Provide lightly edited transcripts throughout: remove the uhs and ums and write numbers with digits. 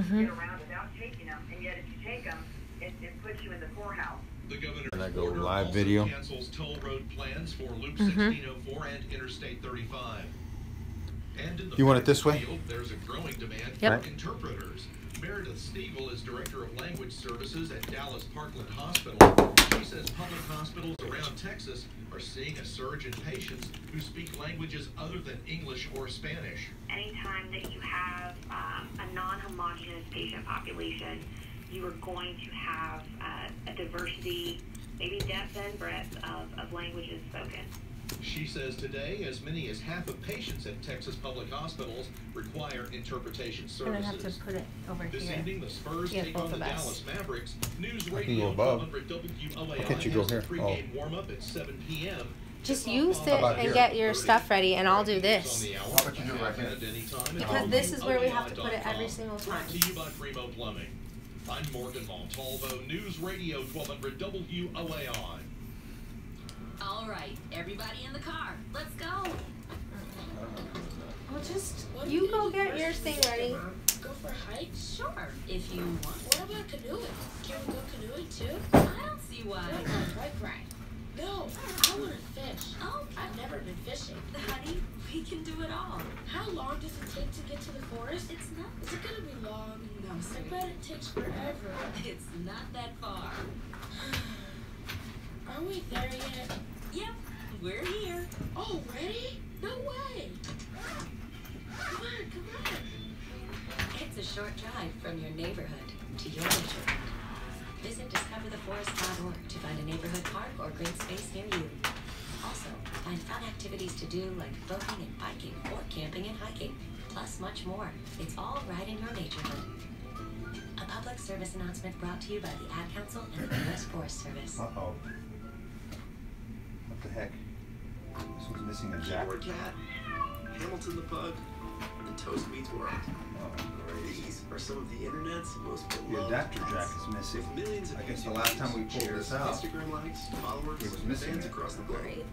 get around without taking them, and yet if you take them, it puts you in the poorhouse. The governor and I go live video. Cancels toll road plans for Loop 1604 and Interstate 35. And in the You want it this way? Field, there's a growing demand for interpreters. Meredith Stiebel is Director of Language Services at Dallas Parkland Hospital. She says public hospitals around Texas are seeing a surge in patients who speak languages other than English or Spanish. Anytime that you have a non-homogeneous patient population, you are going to have a diversity, maybe depth and breadth of languages spoken. She says today, as many as half of patients at Texas public hospitals require interpretation services. I'm gonna have to put it over this here. evening, the Spurs take on the Dallas Mavericks. News I Radio can go above. 1200 WOAI Why can't you go here? Pre-game warm-up at 7 p.m. Just you sit and get your stuff ready, and I'll do this. How about you do it right here? Because this is where we have to put it every single time. Brought to you by Primo Plumbing. I'm Morgan Moehle, News Radio 1200 WOAI. All right, everybody in the car. Let's go. Well, just you go get your thing ready. Go for a hike? Sure, if you want. What about canoeing? Can we go canoeing too? I don't see why. What about a bike ride? No, I want to fish. Oh, I've never been fishing. honey, we can do it all. How long does it take to get to the forest? It's not. Is it gonna be long? No, I sweetie. bet it takes forever. It's not that far. Are we there yet? Yep, we're here. Already? No way. Come on. It's a short drive from your neighborhood to your neighborhood. Visit discovertheforest.org to find a neighborhood park or green space near you. Also, find fun activities to do like boating and biking or camping and hiking, plus much more. It's all right in your neighborhood. A public service announcement brought to you by the Ad Council and the U.S. Forest Service. Uh-oh. What the heck? This one's missing a jack. Keyboard Cat, Hamilton the Pug, and Toast Meets World. These are some of the internet's most beloved The adapter jack is missing. with millions of I guess the YouTube last time we pulled shares, this out, Instagram likes, followers, it was and missing fans it. across the globe. Great.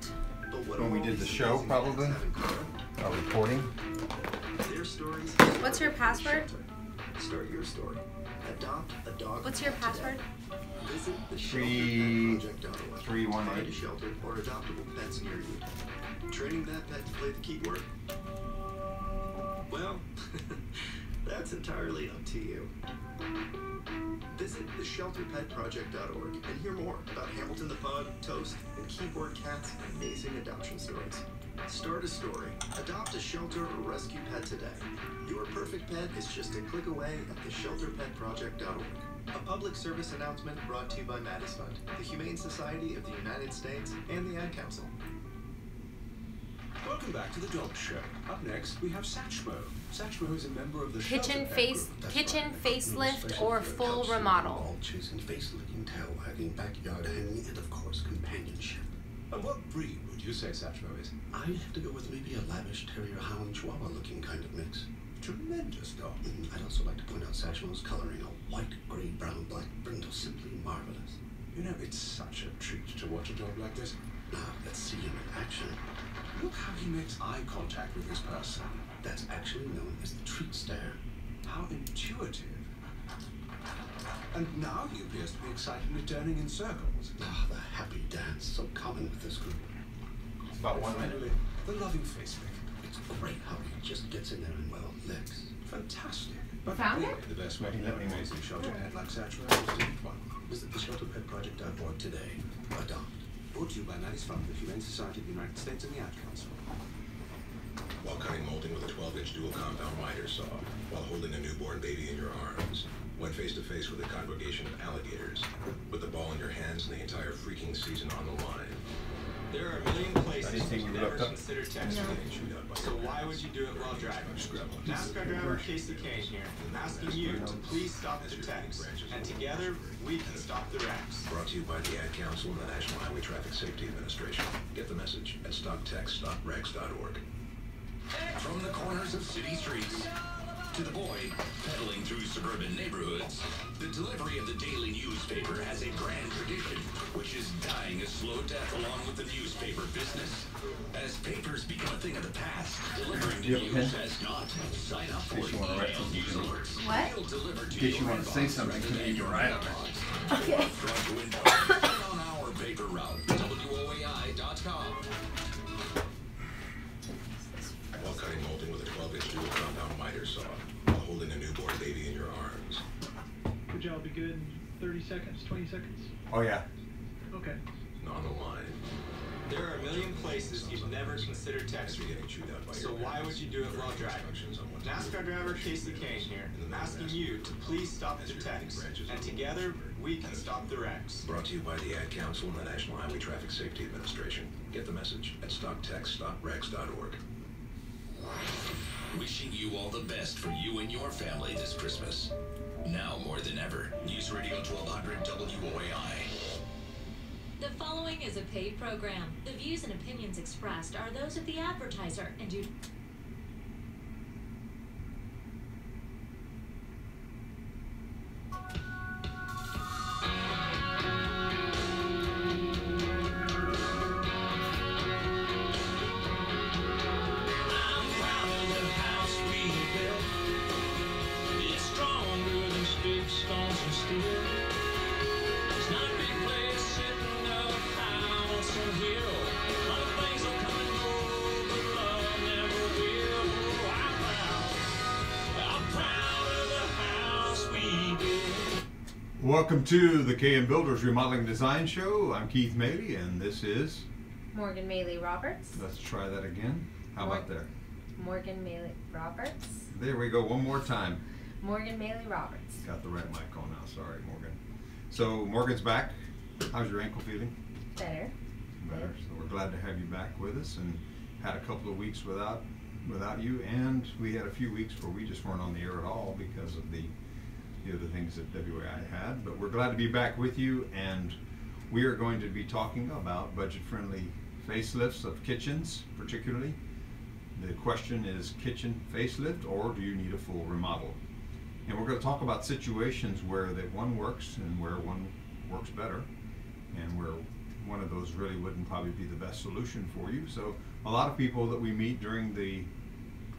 But what when we do did all the these show, amazing probably, cats have in common? recording. Their stories. What's your password? Start your story. Adopt a dog. What's your today. password? Visit the 318. Find a shelter or adoptable pets near you. Training that pet to play the keyboard? Well, that's entirely up to you. Visit theshelterpetproject.org and hear more about Hamilton the Pug, Toast, and Keyboard Cat's amazing adoption stories. Start a story, adopt a shelter or rescue pet today. Your perfect pet is just a click away at theshelterpetproject.org. A public service announcement brought to you by Maddie's Fund, the Humane Society of the United States, and the Ad Council. Welcome back to the Dog Show. Up next, we have Satchmo. Satchmo is a member of the Kitchen Kitchen facelift or full remodel. Chasing face-licking, tail-wagging, backyard hanging, and of course, companionship. And what breed would you say Satchmo is? I'd have to go with maybe a lavish terrier hound chihuahua-looking kind of mix. Tremendous dog. I'd also like to point out Satchmo's coloring, a white, gray, brown, black brindle, simply marvelous. You know, it's such a treat to watch a dog like this. Now, let's see him in action. Look how he makes eye contact with his person. That's actually known as the treat stare. How intuitive. And now he appears to be excitedly turning in circles. Ah, the happy dance, so common with this group. It's about 1 minute. Finally, the loving face lick. It's great how he just gets in there and, well, licks. Fantastic. But Found really it? the best way to Let know me an know. amazing shelter pet like Satchmo is to meet one. Visit theshelterpetproject.org today. Adopt. Brought to you by Maddie's Fund, the Humane Society of the United States, and the Ad Council. While cutting molding with a 12-inch dual compound miter saw, while holding a newborn baby in your arms, went face-to-face with a congregation of alligators, with the ball in your hands and the entire freaking season on the line. There are a million places Anything you you never looked up? consider texting. So why would you do it while driving? NASCAR driver Casey Kane here, asking you to please stop the text, and together we can stop the wrecks. Brought to you by the Ad Council and the National Highway Traffic Safety Administration. Get the message at stoptextstoprex.org. From the corners of city streets to the boy pedaling through suburban neighborhoods, the delivery of the daily newspaper has a grand tradition, which is dying a slow death along with the newspaper business. As papers become a thing of the past, delivering the news has not. Sign up for email news alerts What? We'll deliver to In case you your want to say inbox something, rather can than you your write on mailbox. it? Okay. Front window on our paper route, WOAI.com. While cutting molding with a 12-inch dual compound miter saw, while holding a newborn baby in your arms. Good job. Be good in 30 seconds, 20 seconds. Oh yeah. Okay. On the line. There are a million places you've never considered texting. So why would you do it while driving? NASCAR driver Casey Kane here, asking you to please stop the text, and together we can stop the wrecks. Brought to you by the Ad Council and the National Highway Traffic Safety Administration. Get the message at stoptextstoprex.org. Wishing you all the best for you and your family this Christmas. Now more than ever, News Radio 1200 WOAI. The following is a paid program. The views and opinions expressed are those of the advertiser and do Welcome to the KM Builders Remodeling Design Show. I'm Keith Moehle, and this is Morgan Moehle Roberts. Let's try that again. How about there? Morgan Moehle Roberts. There we go. One more time. Morgan Moehle Roberts. Got the right mic on now. Sorry, Morgan. So Morgan's back. How's your ankle feeling? Better. Better. So we're glad to have you back with us, and had a couple of weeks without you, and we had a few weeks where we just weren't on the air at all because of the things that WOAI had, but we're glad to be back with you, and we are going to be talking about budget-friendly facelifts of kitchens, particularly. The question is, kitchen facelift, or do you need a full remodel? And we're going to talk about situations where that one works and where one works better, and where one of those really wouldn't probably be the best solution for you. So a lot of people that we meet during the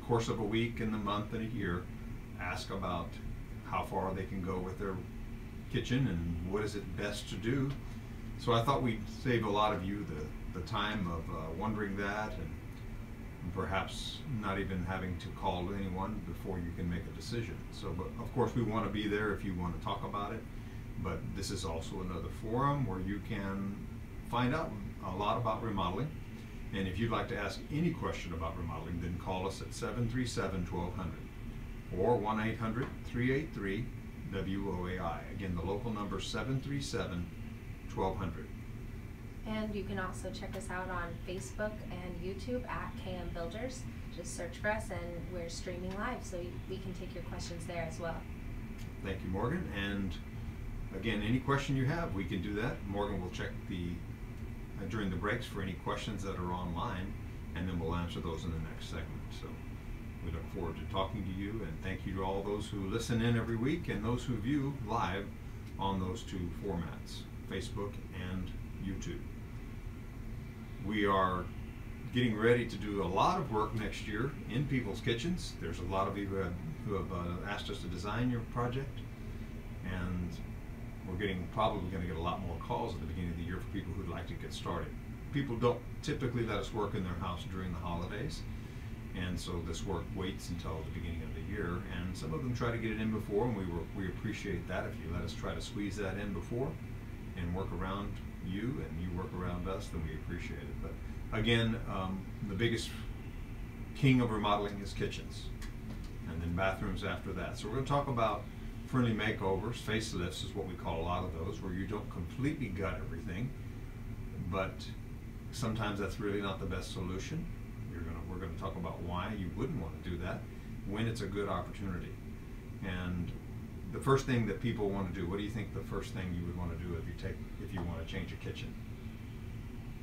course of a week and a month and a year ask about how far they can go with their kitchen and what is it best to do. So I thought we'd save a lot of you the time of wondering that, and perhaps not even having to call anyone before you can make a decision. So, but of course we want to be there if you want to talk about it, but this is also another forum where you can find out a lot about remodeling. And if you'd like to ask any question about remodeling, then call us at 737-1200. or 1-800-383-WOAI. Again, the local number is 737-1200. And you can also check us out on Facebook and YouTube at KM Builders. Just search for us, and we're streaming live, so we can take your questions there as well. Thank you, Morgan. And again, any question you have, we can do that. Morgan will check during the breaks for any questions that are online, and then we'll answer those in the next segment. So we look forward to talking to you, and thank you to all those who listen in every week and those who view live on those two formats, Facebook and YouTube. We are getting ready to do a lot of work next year in people's kitchens. There's a lot of you who have asked us to design your project, and we're probably going to get a lot more calls at the beginning of the year for people who'd like to get started. People don't typically let us work in their house during the holidays, and so this work waits until the beginning of the year, and some of them try to get it in before, and we appreciate that. If you let us try to squeeze that in before and work around you and you work around us, then we appreciate it. But again, the biggest king of remodeling is kitchens, and then bathrooms after that. So we're going to talk about friendly makeovers. Facelifts is what we call a lot of those, where you don't completely gut everything, but sometimes that's really not the best solution. We're going to talk about why you wouldn't want to do that when it's a good opportunity. And the first thing that people want to do, what do you think the first thing you would want to do if you want to change a kitchen?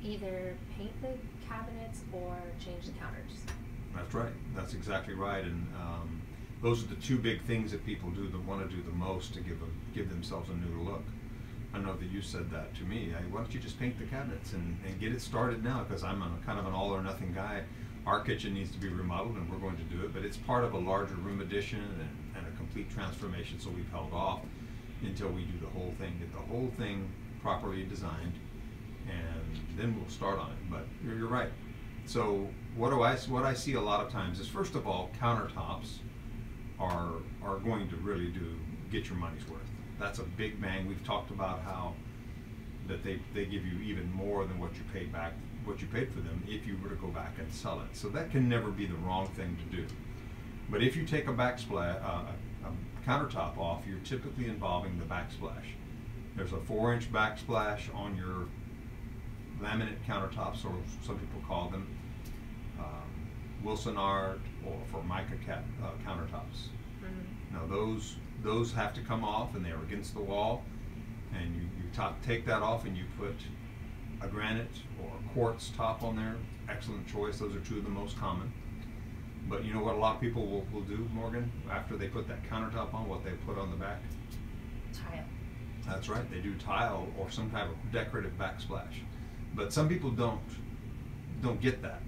Either paint the cabinets or change the counters. That's right. That's exactly right. And those are the two big things that people do that want to do the most to give themselves a new look. I know that you said that to me. Why don't you just paint the cabinets and get it started now? Because I'm kind of an all or nothing guy. Our kitchen needs to be remodeled, and we're going to do it, but it's part of a larger room addition and a complete transformation, so we've held off until we do the whole thing, get the whole thing properly designed, and then we'll start on it. But you're right. So what I see a lot of times is, first of all, countertops are going to really get your money's worth. That's a big bang. We've talked about how that they give you even more than what you paid for them if you were to go back and sell it. So that can never be the wrong thing to do. But if you take a backsplash, a countertop off, you're typically involving the backsplash. There's a 4-inch backsplash on your laminate countertops, or some people call them Wilson Art or Formica countertops. Mm-hmm. Now those have to come off, and they're against the wall, and you take that off and you put a granite or a quartz top on there. Excellent choice. Those are two of the most common. But you know what a lot of people will do, Morgan, after they put that countertop on, what they put on the back? Tile. That's right, they do tile or some type of decorative backsplash. But some people don't get that.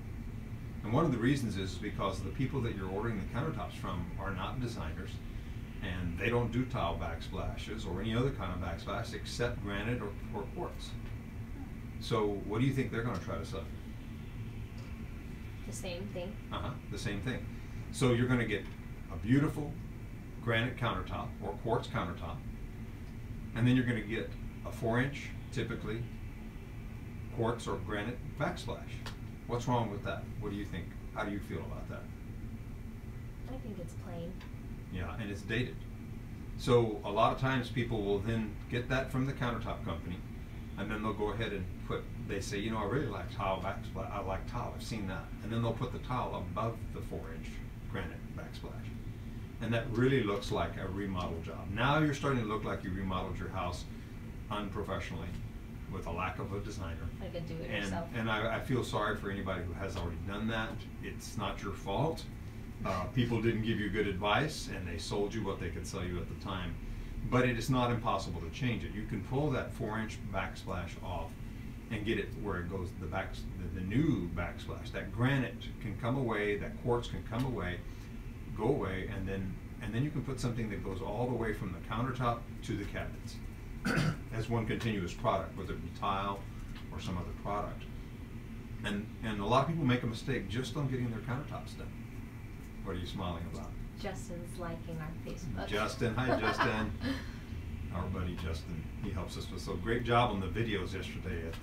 And one of the reasons is because the people that you're ordering the countertops from are not designers, and they don't do tile backsplashes or any other kind of backsplash except granite or quartz. So what do you think they're going to try to sell? The same thing. The same thing. So you're going to get a beautiful granite countertop or quartz countertop, and then you're going to get a 4-inch, typically, quartz or granite backsplash. What's wrong with that? What do you think? How do you feel about that? I think it's plain. Yeah, and it's dated. So a lot of times people will then get that from the countertop company, and then they'll go ahead and they say, you know, I really like tile backsplash. I like tile. I've seen that. And then they'll put the tile above the 4-inch granite backsplash. And that really looks like a remodel job. Now you're starting to look like you remodeled your house unprofessionally with a lack of a designer. Like a do-it-yourself. And I feel sorry for anybody who has already done that. It's not your fault. People didn't give you good advice, and they sold you what they could sell you at the time. But it is not impossible to change it. You can pull that 4-inch backsplash off and get it where it goes, the new backsplash. That granite can come away, that quartz can come away, go away, and then you can put something that goes all the way from the countertop to the cabinets as one continuous product, whether it be tile or some other product. And a lot of people make a mistake just on getting their countertops done. What are you smiling about? Justin's liking our Facebook. Justin, hi Justin. Our buddy Justin, he helps us with, so great job on the videos yesterday at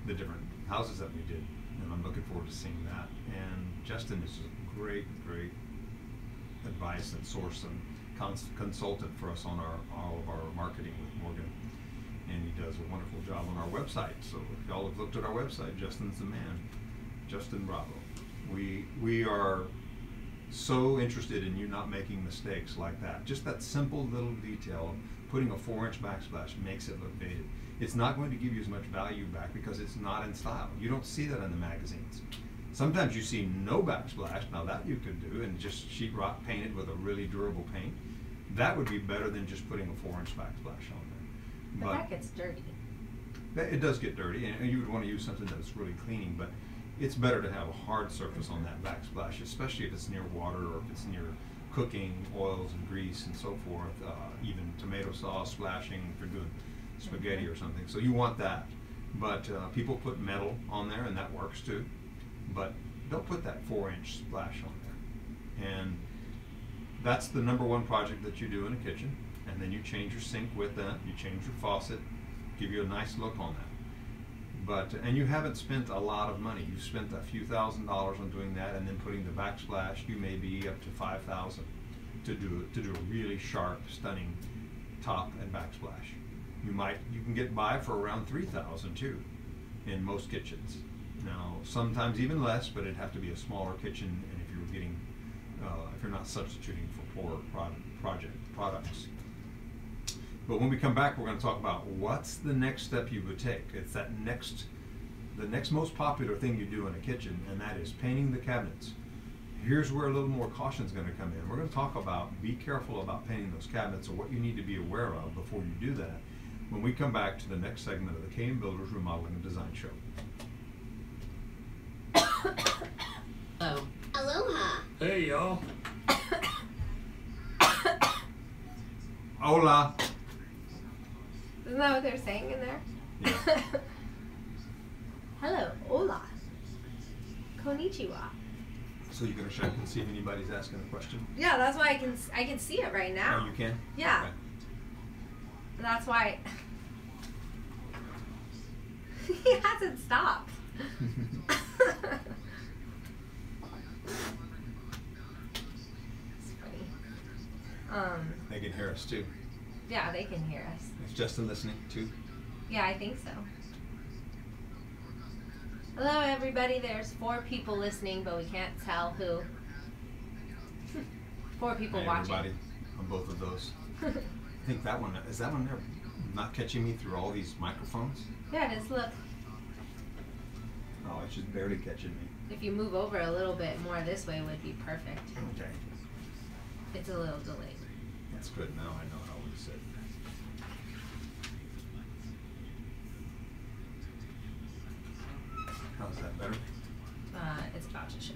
the different houses that we did, and I'm looking forward to seeing that. And Justin is a great advice and source and consultant for us on all of our marketing with Morgan, and he does a wonderful job on our website. So if y'all have looked at our website, Justin's the man. Justin Bravo. We are so interested in you not making mistakes like that. Just that simple little detail of putting a 4-inch backsplash makes it look dated. It's not going to give you as much value back because it's not in style. You don't see that in the magazines. Sometimes you see no backsplash. Now that you could do, and just sheetrock painted with a really durable paint. That would be better than just putting a 4-inch backsplash on there. But that gets dirty. It does get dirty, and you would want to use something that's really cleaning, but it's better to have a hard surface on that backsplash, especially if it's near water or if it's near cooking, oils and grease and so forth, even tomato sauce splashing if you're doing spaghetti or something. So you want that. But people put metal on there, and that works too. But don't put that 4-inch splash on there. And that's the #1 project that you do in a kitchen. And then you change your sink with that, you change your faucet, give you a nice look on that. But, and you haven't spent a lot of money. You've spent a few $1,000s on doing that, and then putting the backsplash, you may be up to $5,000 to do a really sharp, stunning top and backsplash. You can get by for around $3,000 too in most kitchens. Now, sometimes even less, but it'd have to be a smaller kitchen, and if you're not substituting for poor products. But when we come back, we're going to talk about what's the next step you would take. It's the next most popular thing you do in a kitchen, and that is painting the cabinets. Here's where a little more caution is going to come in. We're going to talk about, be careful about painting those cabinets and what you need to be aware of before you do that when we come back to the next segment of the KM Builders Remodeling and Design Show. Oh. Aloha. Hey, y'all. Hola. Isn't that what they're saying in there? Yeah. Hello, hola. Konnichiwa. So you're gonna check and see if anybody's asking a question? Yeah, that's why I can see it right now. Oh, you can? Yeah. Okay. That's why he hasn't stopped. It's funny. They can hear us too. Yeah, they can hear us. Is Justin listening too? Yeah, I think so. Hello, everybody. There's 4 people listening, but we can't tell who. 4 people Hi, watching. everybody on both of those. I think that one is that one there not catching me through all these microphones? Yeah, it is. Look. Oh, it's just barely catching me. If you move over a little bit more this way, would be perfect. Okay. It's a little delayed. That's good. Now I know how we sit. How's that better? It's about to show.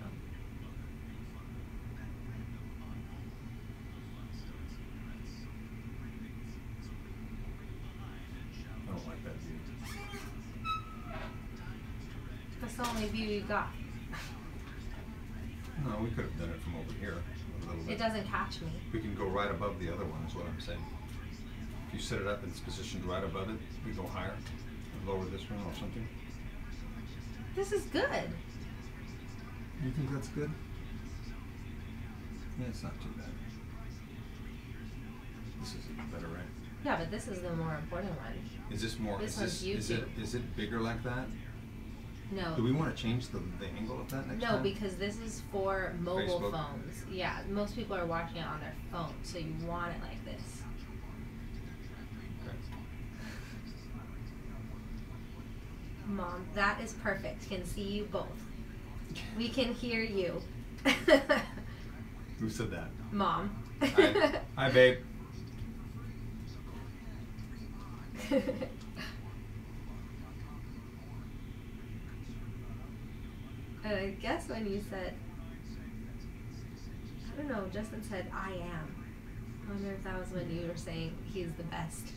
I don't like that view. That's the only view you got. No, we could have done it from over here a little bit. It doesn't catch me. We can go right above the other one is what I'm saying. If you set it up and it's positioned right above it, we go higher and lower this one or something. This is good. You think that's good? Yeah, it's not too bad. This is better, right? Yeah, but this is the more important one. Is this more? This one's YouTube. Is it bigger like that? No. Do we want to change the angle of that next time? No, because this is for mobile Facebook? phones. Yeah, most people are watching it on their phone, so you want it like this. Okay. Mom, that is perfect. Can see you both. We can hear you. Who said that? Mom. Hi. Hi, babe. And I guess when you said, I don't know, Justin said, I am. I wonder if that was when you were saying he's the best.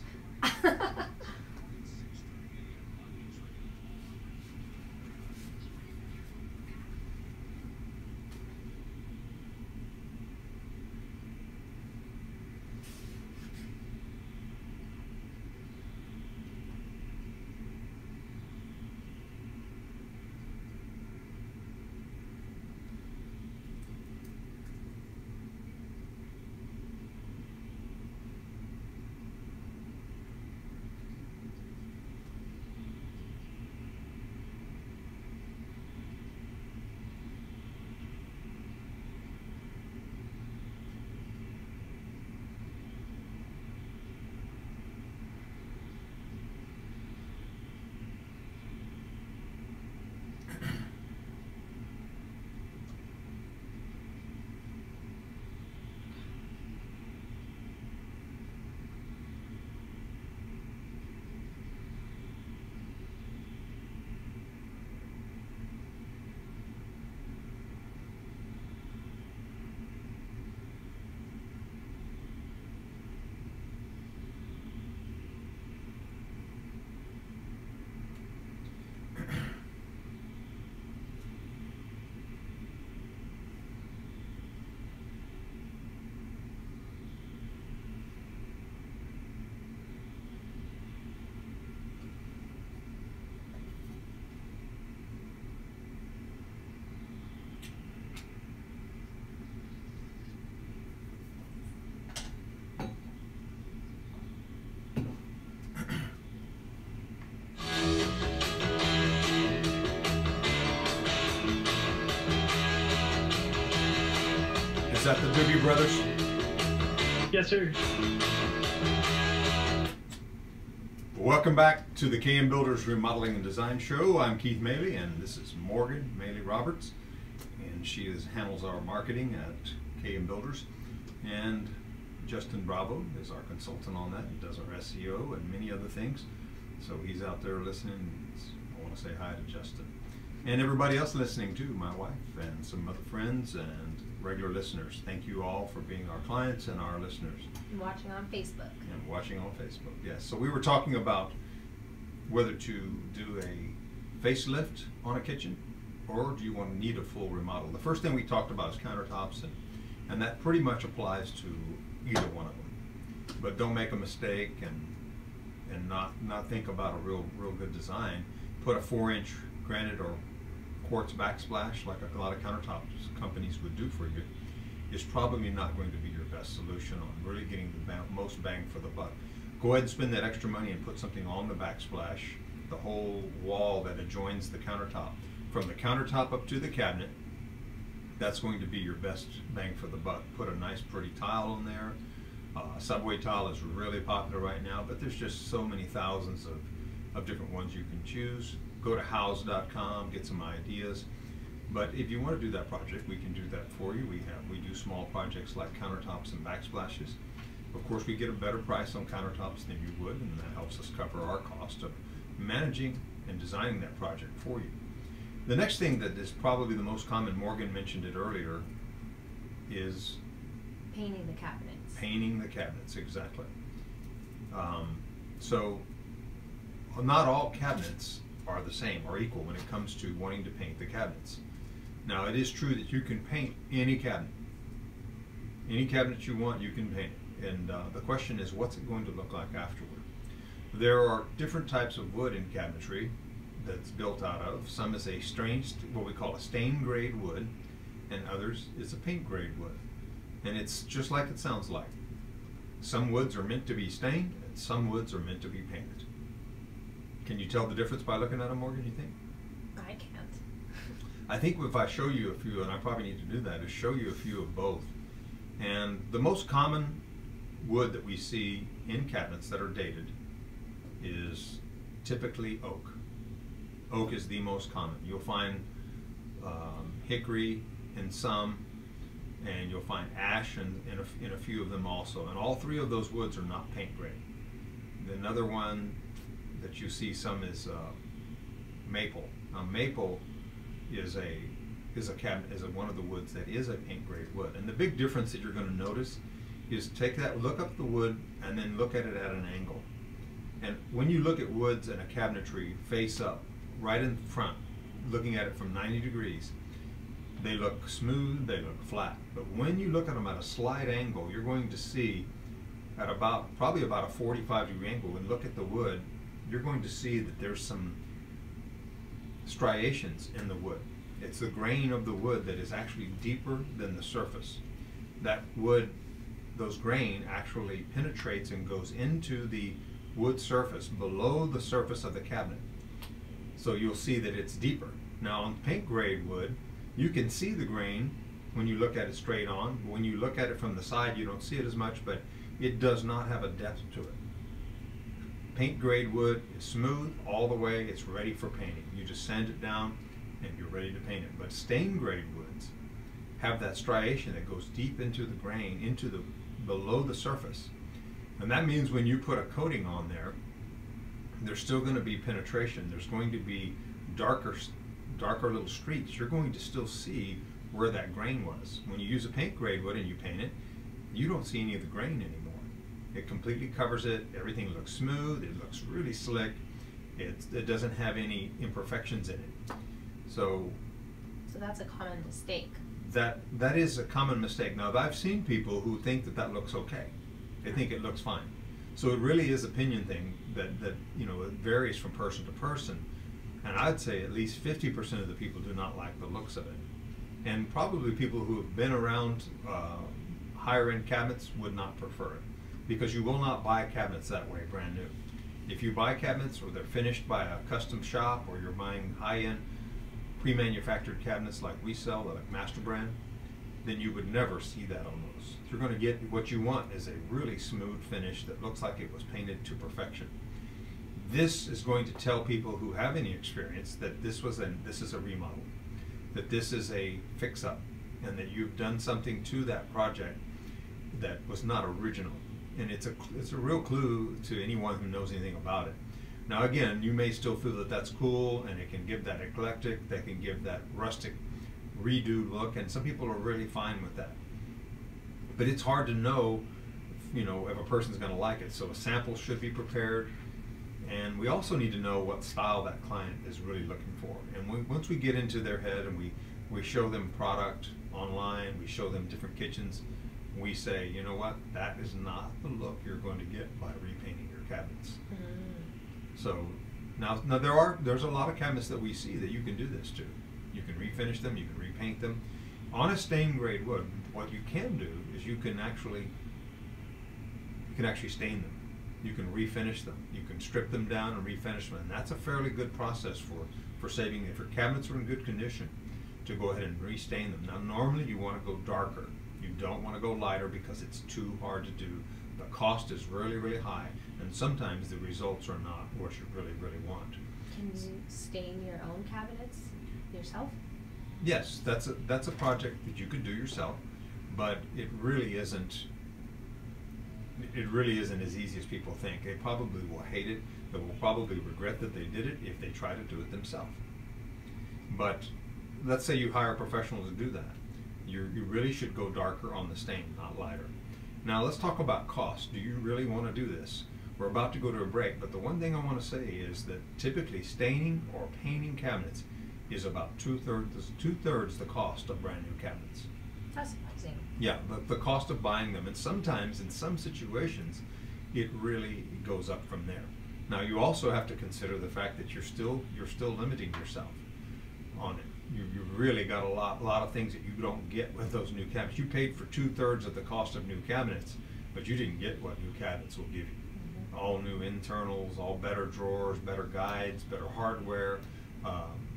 Is that the Doobie Brothers? Yes, sir. Welcome back to the KM Builders Remodeling and Design Show. I'm Keith Moehle, and this is Morgan Moehle Roberts, and she handles our marketing at KM Builders. And Justin Bravo is our consultant on that. He does our SEO and many other things. So he's out there listening. I want to say hi to Justin. And everybody else listening too, my wife and some other friends and regular listeners. Thank you all for being our clients and our listeners. And watching on Facebook. And watching on Facebook, yes. So we were talking about whether to do a facelift on a kitchen, or do you want to need a full remodel. The first thing we talked about is countertops, and that pretty much applies to either one of them. But don't make a mistake and not think about a real good design. Put a 4-inch granite or quartz backsplash like a lot of countertops companies would do for you is probably not going to be your best solution on really getting the most bang for the buck. Go ahead and spend that extra money and put something on the backsplash, the whole wall that adjoins the countertop. From the countertop up to the cabinet, that's going to be your best bang for the buck. Put a nice pretty tile on there. Subway tile is really popular right now, but there's just so many thousands of different ones you can choose. Go to house.com, get some ideas. But if you want to do that project, we can do that for you. We do small projects like countertops and backsplashes. Of course, we get a better price on countertops than you would, and that helps us cover our cost of managing and designing that project for you. The next thing that is probably the most common, Morgan mentioned it earlier, is painting the cabinets. Painting the cabinets, exactly. So not all cabinets are the same or equal when it comes to wanting to paint the cabinets. Now, it is true that you can paint any cabinet. Any cabinet you want, you can paint it. And the question is, what's it going to look like afterward? There are different types of wood in cabinetry that's built out of. Some is what we call a stain grade wood, and others is a paint grade wood. And it's just like it sounds like. Some woods are meant to be stained, and some woods are meant to be painted. Can you tell the difference by looking at them, Morgan, you think? I can't. I think if I show you a few, and I probably need to do that, is show you a few of both. And the most common wood that we see in cabinets that are dated is typically oak. Oak is the most common. You'll find hickory in some, and you'll find ash in a few of them also. And all three of those woods are not paint grade. Another one that you see some is maple. Now, maple is one of the woods that is a paint grade wood. And the big difference that you're going to notice is look up the wood and then look at it at an angle. And when you look at woods in a cabinetry face up, right in front, looking at it from 90 degrees, they look smooth, they look flat. But when you look at them at a slight angle, you're going to see at probably about a 45-degree angle, and look at the wood, you're going to see that there's some striations in the wood. It's the grain of the wood that is actually deeper than the surface. That wood, those grain actually penetrates and goes into the wood surface below the surface of the cabinet. So you'll see that it's deeper. Now, on paint grade wood, you can see the grain when you look at it straight on. When you look at it from the side, you don't see it as much, but it does not have a depth to it. Paint grade wood is smooth all the way. It's ready for painting. You just sand it down and you're ready to paint it. But stain grade woods have that striation that goes deep into the grain, below the surface. And that means when you put a coating on there, there's still going to be penetration. There's going to be darker little streaks. You're going to still see where that grain was. When you use a paint grade wood and you paint it, you don't see any of the grain anymore. It completely covers it. Everything looks smooth. It looks really slick. It doesn't have any imperfections in it. So that's a common mistake. That is a common mistake. Now, I've seen people who think that looks okay. They think it looks fine. So it really is an opinion thing that it varies from person to person. And I'd say at least 50% of the people do not like the looks of it. And probably people who have been around higher end cabinets would not prefer it, because you will not buy cabinets that way brand new. If you buy cabinets or they're finished by a custom shop, or you're buying high-end pre-manufactured cabinets like we sell, like Master Brand, then you would never see that on those. You're going to get what you want is a really smooth finish that looks like it was painted to perfection. This is going to tell people who have any experience that this is a remodel, that this is a fix-up, and that you've done something to that project that was not original. And it's a real clue to anyone who knows anything about it. Now, again, you may still feel that that's cool, and it can give that eclectic, that can give that rustic redo look, and some people are really fine with that. But it's hard to know, you know, if a person's going to like it. So a sample should be prepared, and we also need to know what style that client is really looking for. And once we get into their head and we show them product online, we show them different kitchens, we say, you know what, that is not the look you're going to get by repainting your cabinets. So now there's a lot of cabinets that we see that you can do this to. You can refinish them, you can repaint them. On a stain grade wood, what you can do is you can actually stain them. You can refinish them. You can strip them down and refinish them. And that's a fairly good process for saving, if your cabinets are in good condition, to go ahead and restain them. Now normally you want to go darker. You don't want to go lighter because it's too hard to do. The cost is really, really high, and sometimes the results are not what you really, really want. Can you stain your own cabinets yourself? Yes, that's a project that you could do yourself, but it really isn't as easy as people think. They probably will hate it. They will probably regret that they did it if they try to do it themselves. But let's say you hire a professional to do that. You really should go darker on the stain, not lighter. Now let's talk about cost. Do you really want to do this? We're about to go to a break, but the one thing I want to say is that typically staining or painting cabinets is about two-thirds the cost of brand new cabinets. That's surprising. Yeah, the cost of buying them, and sometimes in some situations it really goes up from there. Now you also have to consider the fact that you're still limiting yourself on it. You've really got a lot of things that you don't get with those new cabinets. You paid for two-thirds of the cost of new cabinets, but you didn't get what new cabinets will give you. All new internals, all better drawers, better guides, better hardware,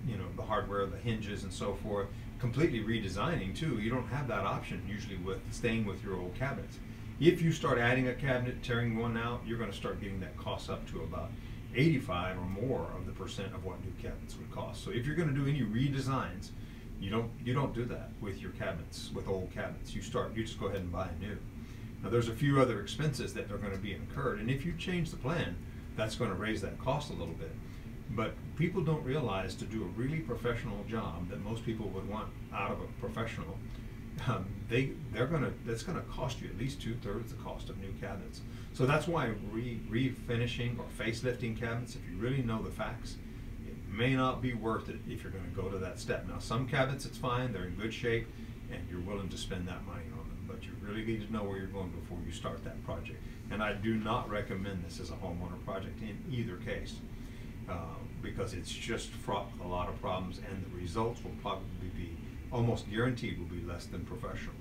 you know, the hardware, the hinges and so forth. Completely redesigning too. You don't have that option usually with staying with your old cabinets. If you start adding a cabinet, tearing one out, you're going to start getting that cost up to about 85 or more of the % of what new cabinets would cost. So if you're going to do any redesigns, you don't do that with your cabinets, with old cabinets. You just go ahead and buy new. Now there's a few other expenses that are going to be incurred, and if you change the plan, that's going to raise that cost a little bit. But people don't realize to do a really professional job that most people would want out of a professional, that's going to cost you at least two-thirds the cost of new cabinets. So that's why refinishing or facelifting cabinets, if you really know the facts, it may not be worth it if you're going to go to that step. Now some cabinets it's fine, they're in good shape, and you're willing to spend that money on them, but you really need to know where you're going before you start that project. And I do not recommend this as a homeowner project in either case, because it's just fraught with a lot of problems, and the results will probably be, almost guaranteed, will be less than professional.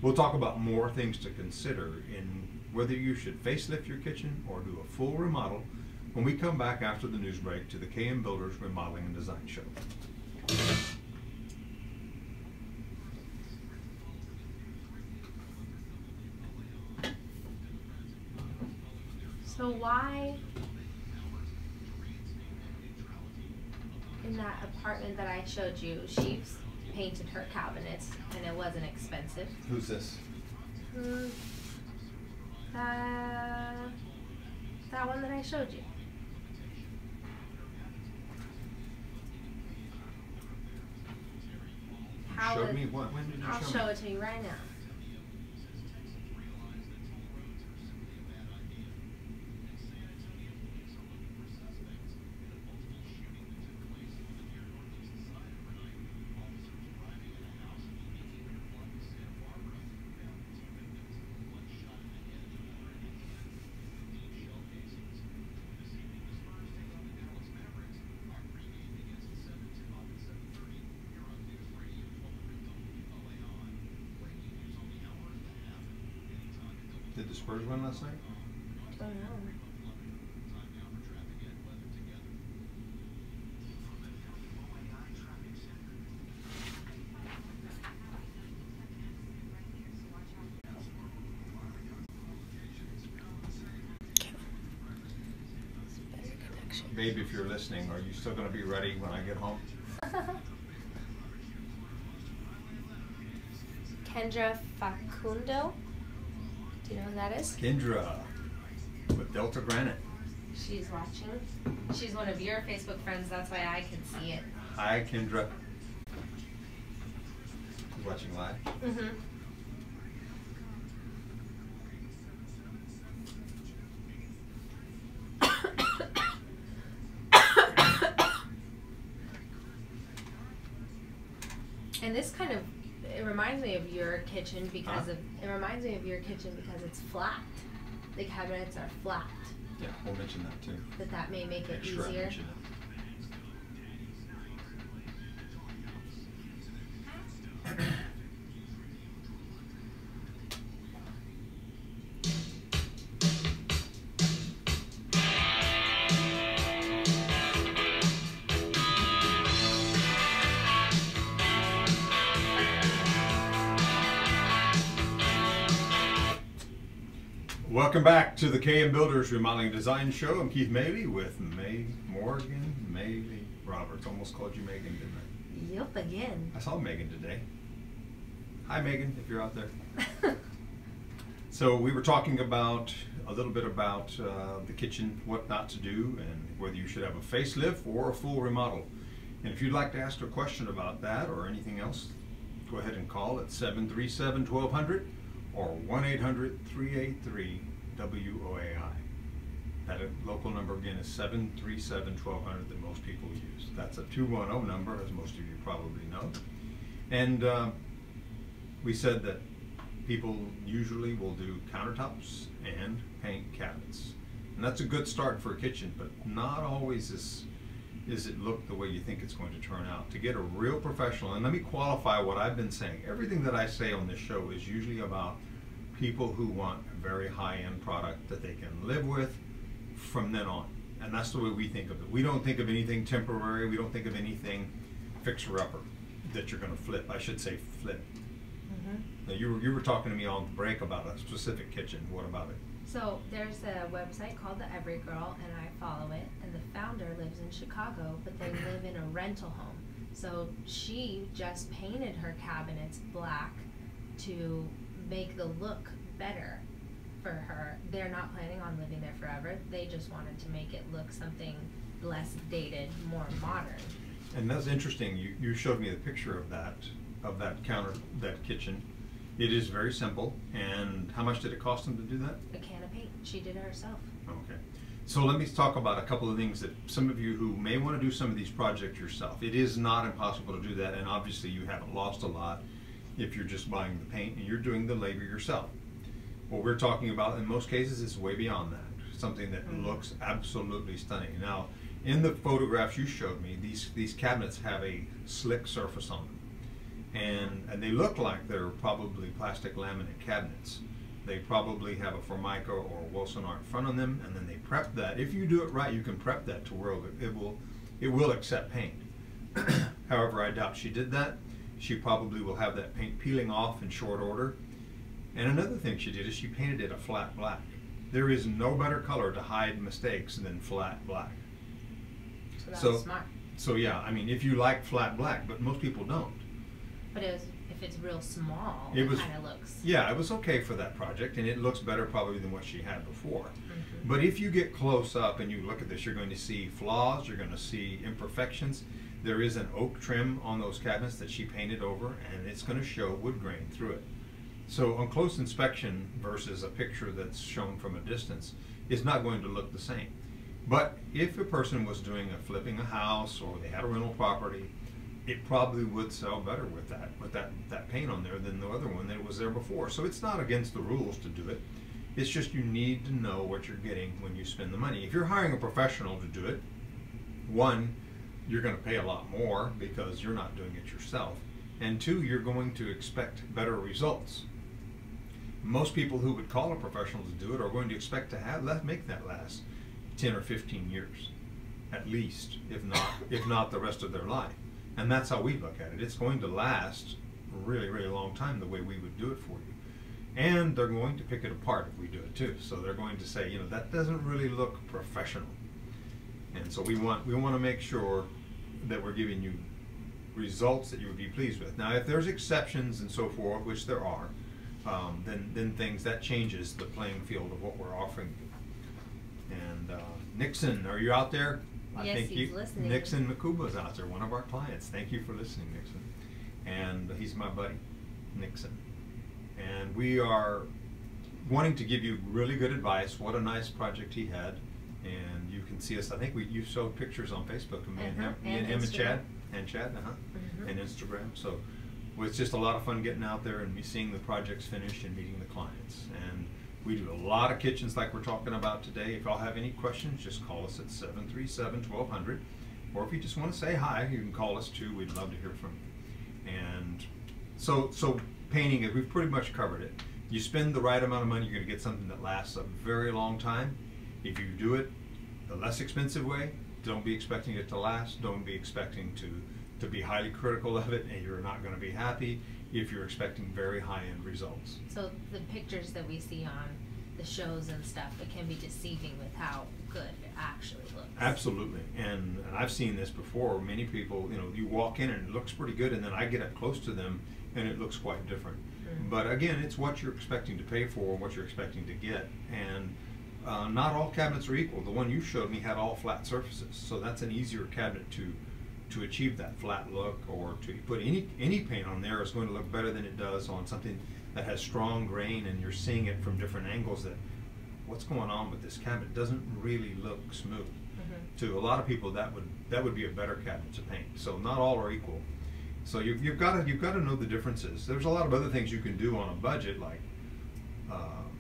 We'll talk about more things to consider in whether you should facelift your kitchen or do a full remodel when we come back after the news break to the KM Builders Remodeling and Design Show. So why, in that apartment that I showed you, she's painted her cabinets and it wasn't expensive. Who's this? That one that I showed you. Showed me what? When did you I'll show it to you right now. Did the Spurs win last night? Don't know. Babe, if you're listening, are you still going to be ready when I get home? Kendra Facundo. Do you know who that is? Kendra with Delta Granite. She's watching. She's one of your Facebook friends, that's why I can see it. Hi, Kendra. watching live? Mm-hmm. And this kind of, it reminds me of your kitchen because it's flat. The cabinets are flat. Yeah, we'll mention that too. That may make it Sure, easier. mention it. Welcome back to the KM Builders Remodeling Design Show. I'm Keith Moehle with Morgan Moehle Roberts. Almost called you Megan, didn't I? Yep, again. I saw Megan today. Hi Megan, if you're out there. So we were talking about a little bit about the kitchen, what not to do, and whether you should have a facelift or a full remodel. And if you'd like to ask a question about that or anything else, go ahead and call at 737-1200 or 1-800-383-WOAI. That local number again is 737-1200 that most people use. That's a 210 number, as most of you probably know. And we said that people usually will do countertops and paint cabinets. And that's a good start for a kitchen, but not always is it look the way you think it's going to turn out. To get a real professional, and let me qualify what I've been saying. Everything that I say on this show is usually about people who want a very high-end product that they can live with from then on. And that's the way we think of it. We don't think of anything temporary. We don't think of anything fixer-upper that you're going to flip. I should say flip. Mm-hmm. Now you were talking to me on the break about a specific kitchen. What about it? So there's a website called The Every Girl, and I follow it, and the founder lives in Chicago, but they live in a rental home. So she just painted her cabinets black to make the look better for her. They're not planning on living there forever. They just wanted to make it look something less dated, more modern. And that's interesting. You showed me the picture of that kitchen. It is very simple. And how much did it cost them to do that? A can of paint. She did it herself. Okay. So let me talk about a couple of things that some of you who may want to do some of these projects yourself. It is not impossible to do that, and obviously you haven't lost a lot if you're just buying the paint and you're doing the labor yourself. What we're talking about in most cases is way beyond that. Something that looks absolutely stunning. Now, in the photographs you showed me, these cabinets have a slick surface on them. And they look like they're probably plastic laminate cabinets. They probably have a Formica or Wilson art front on them, and then they prep that. If you do it right, you can prep that to where it will accept paint. However, I doubt she did that. She probably will have that paint peeling off in short order. And another thing she did is she painted it a flat black. There is no better color to hide mistakes than flat black. So that was smart. So yeah, I mean, if you like flat black, but most people don't. But if it's real small, it kind of looks... Yeah, it was okay for that project, and it looks better probably than what she had before. Mm-hmm. But if you get close up and you look at this, you're going to see flaws, you're going to see imperfections. There is an oak trim on those cabinets that she painted over, and it's going to show wood grain through it. So on close inspection versus a picture that's shown from a distance, it's not going to look the same. But if a person was doing flipping a house or they had a rental property, it probably would sell better with that paint on there than the other one that was there before. So it's not against the rules to do it. It's just you need to know what you're getting when you spend the money. If you're hiring a professional to do it, one, you're going to pay a lot more because you're not doing it yourself. And two, you're going to expect better results. Most people who would call a professional to do it are going to expect to make that last 10 or 15 years, at least, if not the rest of their life. And that's how we look at it. It's going to last a really, really long time the way we would do it for you. And they're going to pick it apart if we do it too. So they're going to say, you know, that doesn't really look professional. And so we want to make sure that we're giving you results that you would be pleased with. Now, if there's exceptions and so forth, which there are, then things that changes the playing field of what we're offering you. And Nixon, are you out there? Yes, he's listening. Nixon Makuba's out there, one of our clients. Thank you for listening, Nixon. And he's my buddy. Nixon. And we are wanting to give you really good advice. What a nice project he had. And you can see us, I think you showed pictures on Facebook of me and him and Chad. And Instagram. So it's just a lot of fun getting out there and me seeing the projects finished and meeting the clients. And we do a lot of kitchens like we're talking about today. If y'all have any questions, just call us at 737-1200. Or if you just want to say hi, you can call us too. We'd love to hear from you. And so painting, we've pretty much covered it. You spend the right amount of money, you're going to get something that lasts a very long time. If you do it the less expensive way, don't be expecting it to last. Don't be expecting to be highly critical of it, and you're not going to be happy if you're expecting very high-end results. So the pictures that we see on the shows and stuff, it can be deceiving with how good it actually looks. Absolutely, and I've seen this before. Many people, you walk in and it looks pretty good, and then I get up close to them and it looks quite different. But again, it's what you're expecting to pay for and what you're expecting to get. And not all cabinets are equal. The one you showed me had all flat surfaces, so that's an easier cabinet to achieve that flat look, or to put any paint on there is going to look better than it does on something that has strong grain and you're seeing it from different angles, that what's going on with this cabinet doesn't really look smooth. To a lot of people, that would be a better cabinet to paint. So not all are equal. So you've got to know the differences. There's a lot of other things you can do on a budget, like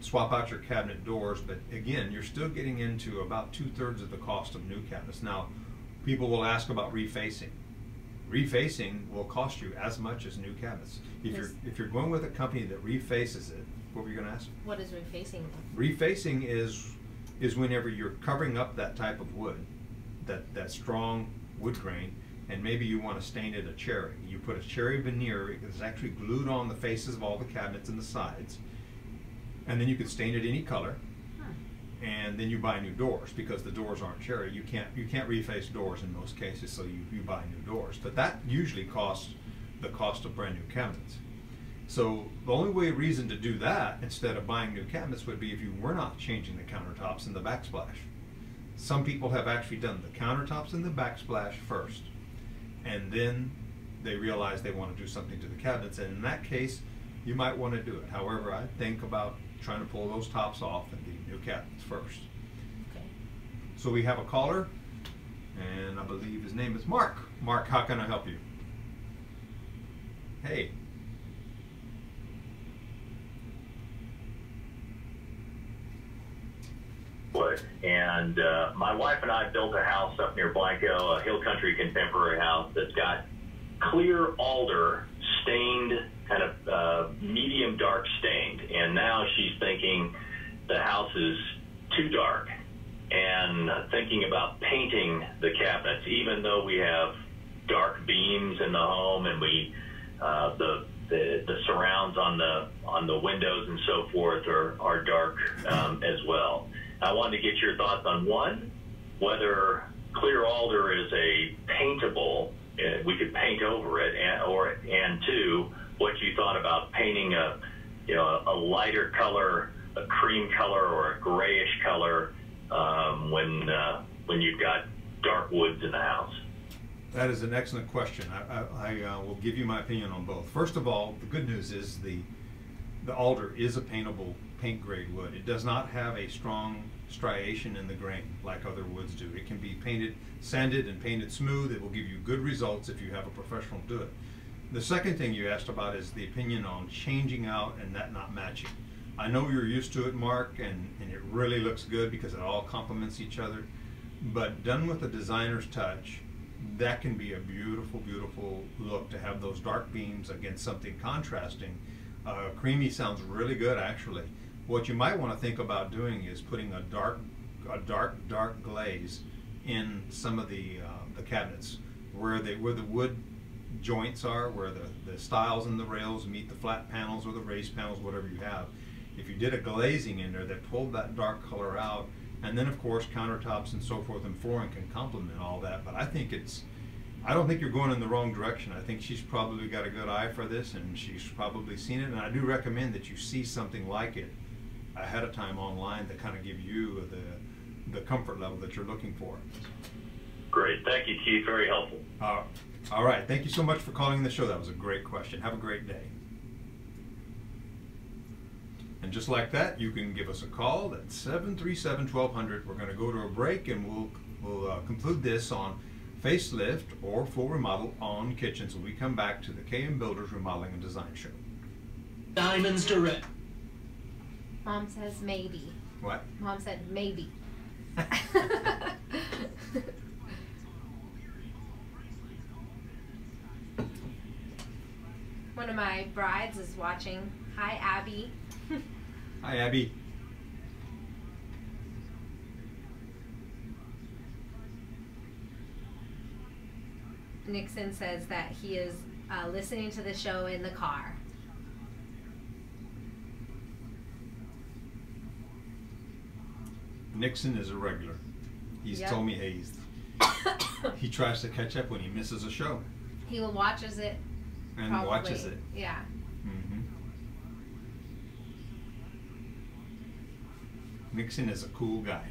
swap out your cabinet doors, but again, you're still getting into about 2/3 of the cost of new cabinets. Now, people will ask about refacing. Refacing will cost you as much as new cabinets. If you're going with a company that refaces it, what were you going to ask? What is refacing? Refacing is whenever you're covering up that type of wood, that strong wood grain, and maybe you want to stain it a cherry. You put a cherry veneer, it's actually glued on the faces of all the cabinets and the sides, and then you can stain it any color, and then you buy new doors, because the doors aren't cherry. You can't reface doors in most cases, so you buy new doors. But that usually costs the cost of brand new cabinets. So the only reason to do that instead of buying new cabinets would be if you were not changing the countertops and the backsplash. Some people have actually done the countertops and the backsplash first, and then they realize they want to do something to the cabinets, and in that case you might want to do it. However, I think about trying to pull those tops off and the new cabinets first. Okay. So we have a caller, and I believe his name is Mark. Mark, how can I help you? Hey. And my wife and I built a house up near Blanco, a hill country contemporary house that's got clear alder stained, kind of medium dark stained. And now she's thinking the house is too dark, and thinking about painting the cabinets, even though we have dark beams in the home, and we the surrounds on the windows and so forth are dark as well. I wanted to get your thoughts on, one, whether clear alder is a paintable, we could paint over it, and two, what you thought about painting a lighter color, a cream color or a grayish color when you've got dark woods in the house. That is an excellent question. I will give you my opinion on both. First of all, the good news is the alder is a paintable paint grade wood. It does not have a strong striation in the grain like other woods do. It can be painted, sanded and painted smooth. It will give you good results if you have a professional do it. The second thing you asked about is the opinion on changing out and that not matching. I know you're used to it, Mark, and it really looks good because it all complements each other, but done with a designer's touch, that can be a beautiful, beautiful look to have those dark beams against something contrasting. Creamy sounds really good, actually. What you might want to think about doing is putting a dark glaze in some of the cabinets where the wood joints are, where the stiles and the rails meet the flat panels or the raised panels, whatever you have. If you did a glazing in there that pulled that dark color out, and then of course countertops and so forth and flooring can complement all that. But I don't think you're going in the wrong direction. I think she's probably got a good eye for this, and she's probably seen it, and I do recommend that you see something like it ahead of time online to kind of give you the comfort level that you're looking for. Great, thank you, Keith, very helpful. All right, thank you so much for calling the show. That was a great question. Have a great day. just like that, you can give us a call at 737-1200. We're going to go to a break, and we'll conclude this on facelift or full remodel on kitchens when we come back to the KM Builders Remodeling and Design Show. Diamonds Direct. Mom says maybe. What? Mom said maybe. One of my brides is watching. Hi, Abby. Hi, Abby. Nixon says that he is listening to the show in the car. Nixon is a regular. He's told me, hey, he tries to catch up when he misses a show. He watches it. And probably. watches it. Yeah. Mm-hmm. Nixon is a cool guy.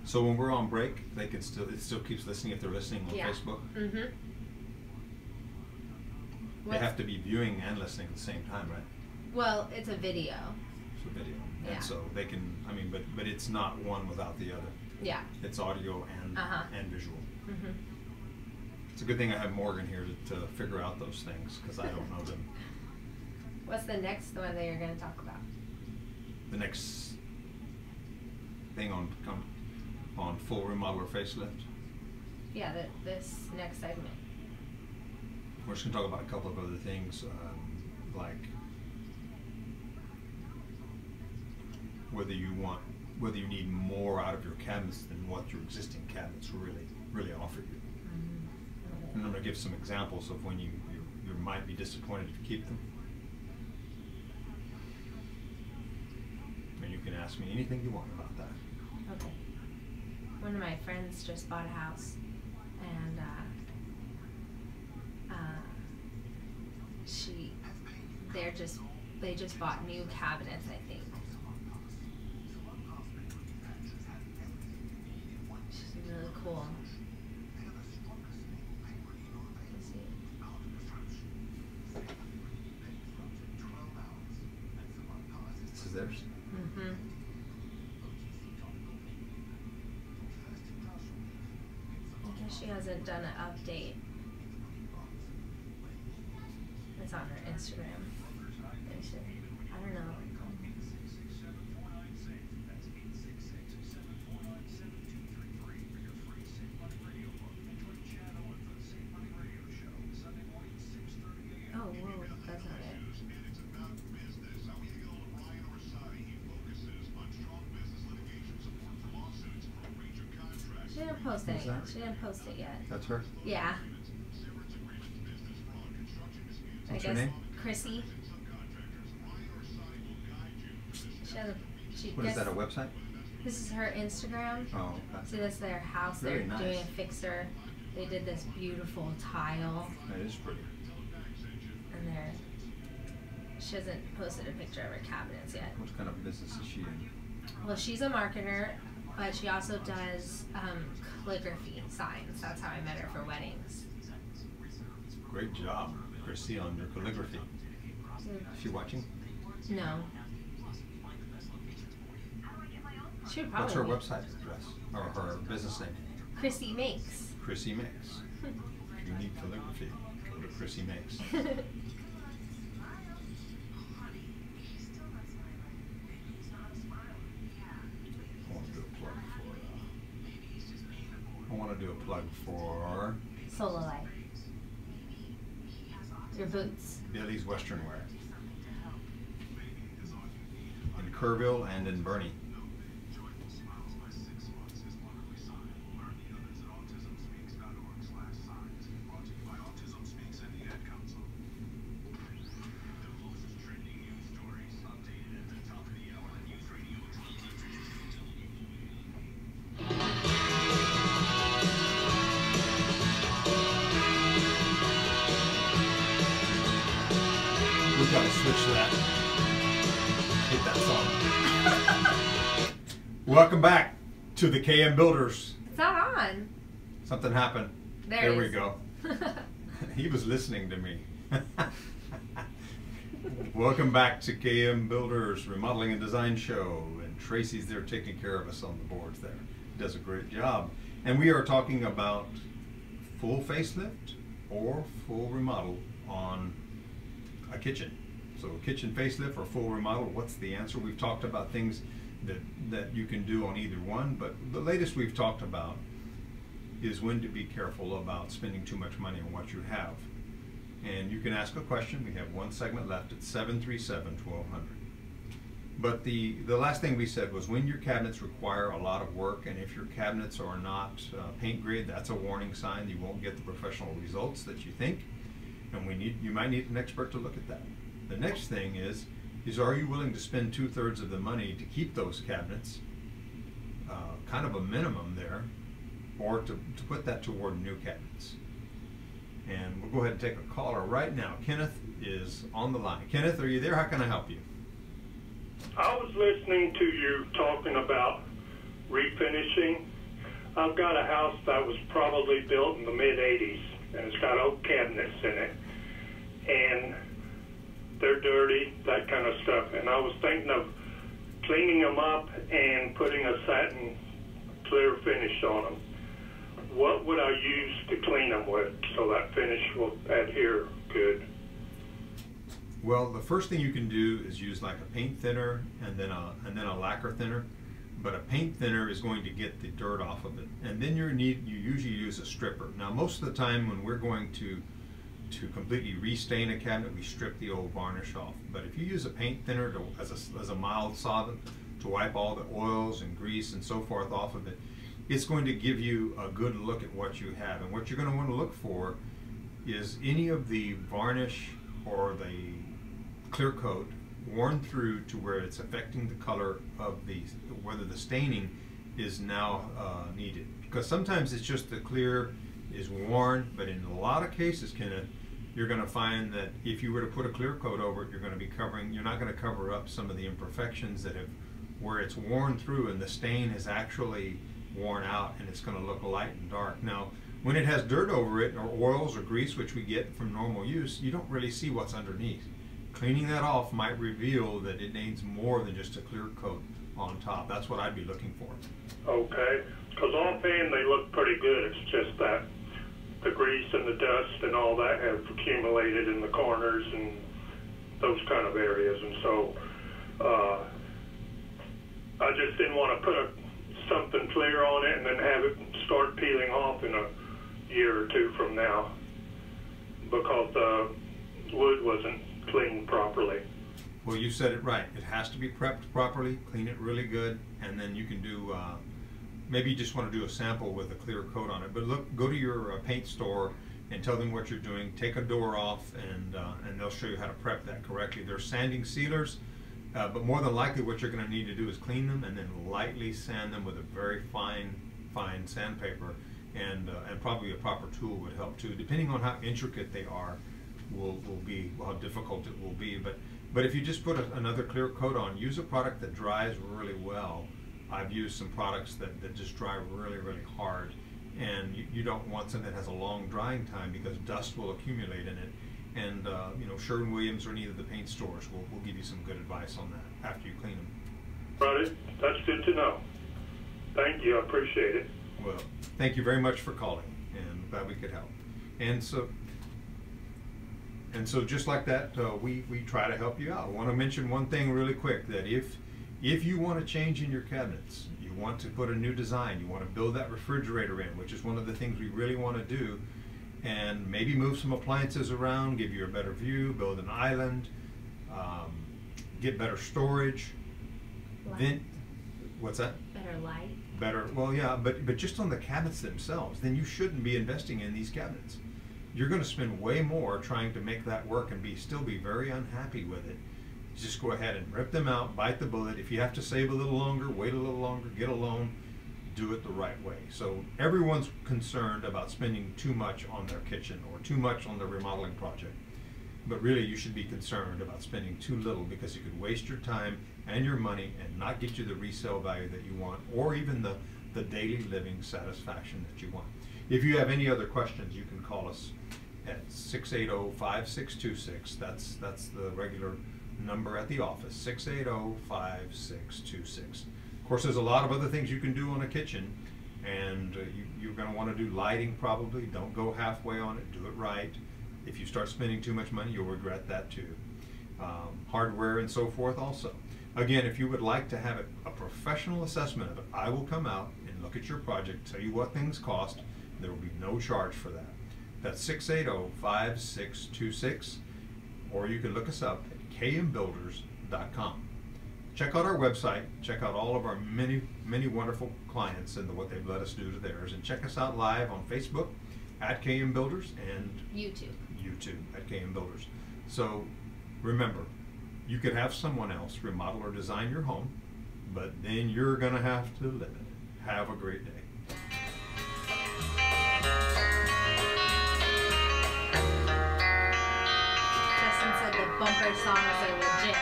So when we're on break, they can it still keeps listening if they're listening on Facebook. Mm-hmm. They have to be viewing and listening at the same time, right? Well, it's a video. It's a video. Yeah. And so they can, I mean, but it's not one without the other. Yeah. It's audio and visual. Mm-hmm. It's a good thing I have Morgan here to figure out those things, because I don't know them. What's the next one that you're going to talk about? The next thing on full remodel or facelift? Yeah, this next segment. We're just going to talk about a couple of other things, like whether you need more out of your cabinets than what your existing cabinets really offer you. And I'm going to give some examples of when you might be disappointed if you keep them. And you can ask me anything you want about that. Okay. One of my friends just bought a house, and they just bought new cabinets, I think. Which is really cool. Let's see. This is theirs? Mm-hmm. I guess she hasn't done an update. It's on her Instagram. I don't know. Oh, whoa, that's not it. She didn't post it yet. She didn't post it yet. That's her? Yeah. What's her name? Chrissy. What is that, a website? This is her Instagram. Oh, okay. See, that's their house. Very They're nice. doing a fixer. They did this beautiful tile. That is pretty. And she hasn't posted a picture of her cabinets yet. What kind of business is she in? Well, she's a marketer, but she also does calligraphy signs. That's how I met her for weddings. Great job, Chrissy, on your calligraphy. Is she watching? No. She would probably. What's her website address? Or her business name? Chrissy Makes. Chrissy Makes. If you need calligraphy, go to Chrissy Makes. I want to do a plug for Solo Life. Your boots. Billy's Western Wear. In Kerrville and in Bernie. We've got to switch to that. Hit that song. Welcome back to the KM Builders. It's not on. Something happened. There we go. He was listening to me. Welcome back to KM Builders Remodeling and Design Show, and Tracy's there taking care of us on the boards there. Does a great job. And we are talking about full facelift or full remodel on a kitchen. So kitchen facelift or full remodel, what's the answer? We've talked about things that you can do on either one, but the latest we've talked about is when to be careful about spending too much money on what you have. And you can ask a question. We have one segment left at 737-1200. But the last thing we said was when your cabinets require a lot of work, and if your cabinets are not paint grade, that's a warning sign. You won't get the professional results that you think, and you might need an expert to look at that. The next thing is are you willing to spend 2/3 of the money to keep those cabinets, kind of a minimum there, or to put that toward new cabinets? And we'll go ahead and take a caller right now. Kenneth is on the line. Kenneth, are you there? How can I help you? I was listening to you talking about refinishing. I've got a house that was probably built in the mid-'80s, and it's got oak cabinets in it. And they're dirty, that kind of stuff. And I was thinking of cleaning them up and putting a satin clear finish on them. What would I use to clean them with so that finish will adhere good? Well, the first thing you can do is use like a paint thinner and then a lacquer thinner. But a paint thinner is going to get the dirt off of it, and then you usually use a stripper. Now, most of the time when we're going to completely restain a cabinet, we strip the old varnish off. But if you use a paint thinner as a mild solvent to wipe all the oils and grease and so forth off of it, it's going to give you a good look at what you have. And what you're going to want to look for is any of the varnish or the clear coat worn through to where it's affecting the color of whether the staining is now needed. Because sometimes it's just the clear is worn, but in a lot of cases, Kenneth, you're going to find that if you were to put a clear coat over it, you're not going to cover up some of the imperfections where it's worn through and the stain is actually worn out, and it's going to look light and dark. Now, when it has dirt over it, or oils or grease, which we get from normal use, you don't really see what's underneath. Cleaning that off might reveal that it needs more than just a clear coat on top. That's what I'd be looking for. Okay, because offhand they look pretty good. It's just that the grease and the dust and all that have accumulated in the corners and those kind of areas, and so I just didn't want to put something clear on it and then have it start peeling off in a year or two from now because the wood wasn't cleaned properly. Well, you said it right. It has to be prepped properly, clean it really good, and then you can do, maybe you just want to do a sample with a clear coat on it. But look, go to your paint store and tell them what you're doing. Take a door off, and they'll show you how to prep that correctly. There's sanding sealers, but more than likely what you're going to need to do is clean them and then lightly sand them with a very fine sandpaper, and probably a proper tool would help too, depending on how intricate they are. Will be how difficult it will be, but if you just put another clear coat on, use a product that dries really well. I've used some products that just dry really hard, and you don't want something that has a long drying time because dust will accumulate in it. And Sherwin-Williams or any of the paint stores will give you some good advice on that after you clean them. Right, that's good to know. Thank you, I appreciate it. Well, thank you very much for calling, and glad we could help. And so just like that, we try to help you out. I want to mention one thing really quick, that if you want to change in your cabinets, you want to put a new design, you want to build that refrigerator in, which is one of the things we really want to do, and maybe move some appliances around, give you a better view, build an island, get better storage. Light. Then, what's that? Better light. Better, well, yeah, but just on the cabinets themselves, then you shouldn't be investing in these cabinets. You're going to spend way more trying to make that work and still be very unhappy with it. Just go ahead and rip them out, bite the bullet. If you have to save a little longer, wait a little longer, get a loan, do it the right way. So everyone's concerned about spending too much on their kitchen or too much on their remodeling project. But really you should be concerned about spending too little, because you could waste your time and your money and not get you the resale value that you want, or even the daily living satisfaction that you want. If you have any other questions, you can call us at 680-5626. That's the regular number at the office, 680-5626. Of course, there's a lot of other things you can do on a kitchen, and you're going to want to do lighting probably. Don't go halfway on it. Do it right. If you start spending too much money, you'll regret that too. Hardware and so forth also. Again, if you would like to have a professional assessment of it, I will come out and look at your project, tell you what things cost. There will be no charge for that. That's 680-5626, or you can look us up at kmbuilders.com. Check out our website, check out all of our many wonderful clients and what they've let us do to theirs, and check us out live on Facebook at KM Builders and YouTube at KM Builders. So remember, you could have someone else remodel or design your home, but then you're going to have to live in it. Have a great day. Justin said the bumper songs are legit.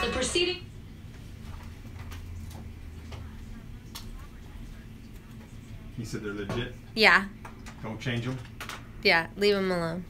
The proceeding. He said they're legit? Yeah. Don't change them? Yeah, leave them alone.